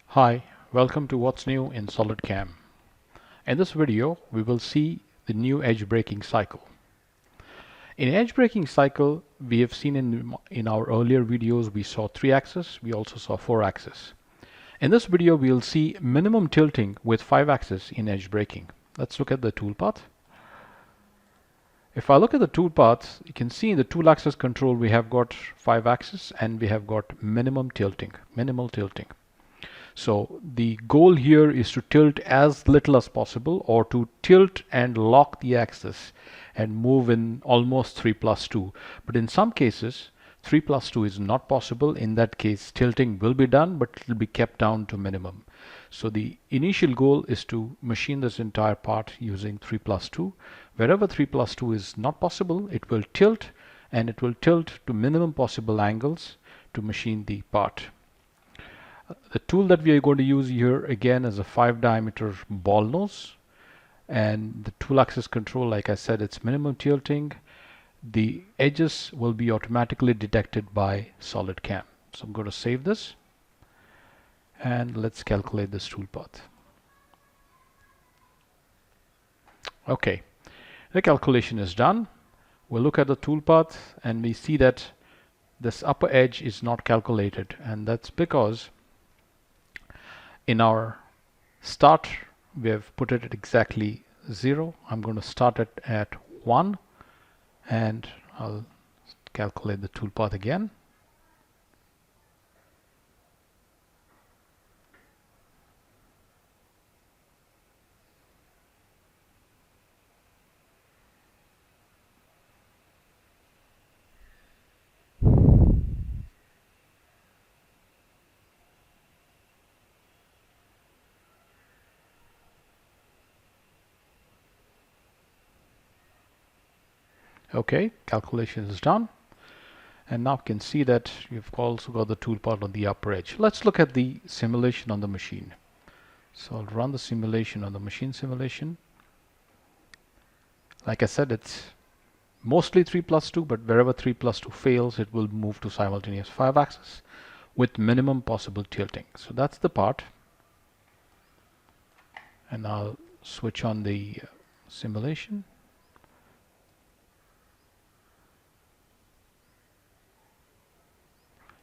Hi, welcome to What's New in SolidCAM. In this video, we will see the new edge braking cycle. In edge braking cycle, we have seen in our earlier videos, we saw 3-axis, we also saw 4-axis. In this video, we'll see minimum tilting with 5-axis in edge braking. Let's look at the toolpath. If I look at the toolpath, you can see in the tool axis control, we have got 5-axis and we have got minimal tilting. So the goal here is to tilt as little as possible, or to tilt and lock the axis and move in almost 3+2. But in some cases 3+2 is not possible. In that case, tilting will be done, but it will be kept down to minimum. So the initial goal is to machine this entire part using 3+2. Wherever 3+2 is not possible, it will tilt, and it will tilt to minimum possible angles to machine the part. The tool that we are going to use here again is a 5-diameter ball nose, and the tool axis control, like I said, it's minimum tilting. The edges will be automatically detected by SolidCAM. So I'm going to save this and let's calculate this toolpath. Okay, the calculation is done. We'll look at the toolpath and we see that this upper edge is not calculated, and that's because in our start we have put it at exactly 0. I'm going to start it at 1 and I'll calculate the toolpath again. Okay, calculation is done, and now you can see that you've also got the toolpath on the upper edge. Let's look at the simulation on the machine. So I'll run the simulation on the machine simulation. Like I said, it's mostly 3+2, but wherever 3+2 fails, it will move to simultaneous 5-axis with minimum possible tilting. So that's the part, and I'll switch on the simulation.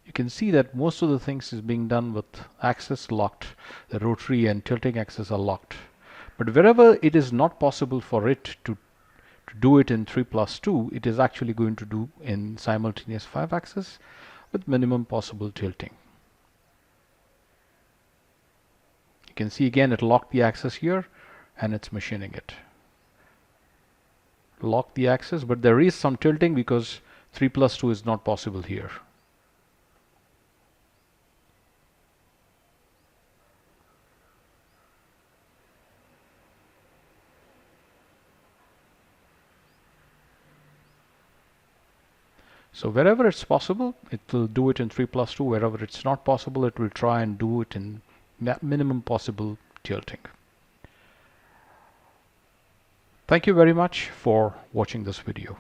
You can see that most of the things is being done with axis locked. The rotary and tilting axis are locked. But wherever it is not possible for it to do it in 3+2, it is actually going to do in simultaneous 5-axis with minimum possible tilting. You can see again it locked the axis here and it's machining it. Lock the axis, but there is some tilting because 3+2 is not possible here. So wherever it's possible, it will do it in 3+2. Wherever it's not possible, it will try and do it in minimum possible tilting. Thank you very much for watching this video.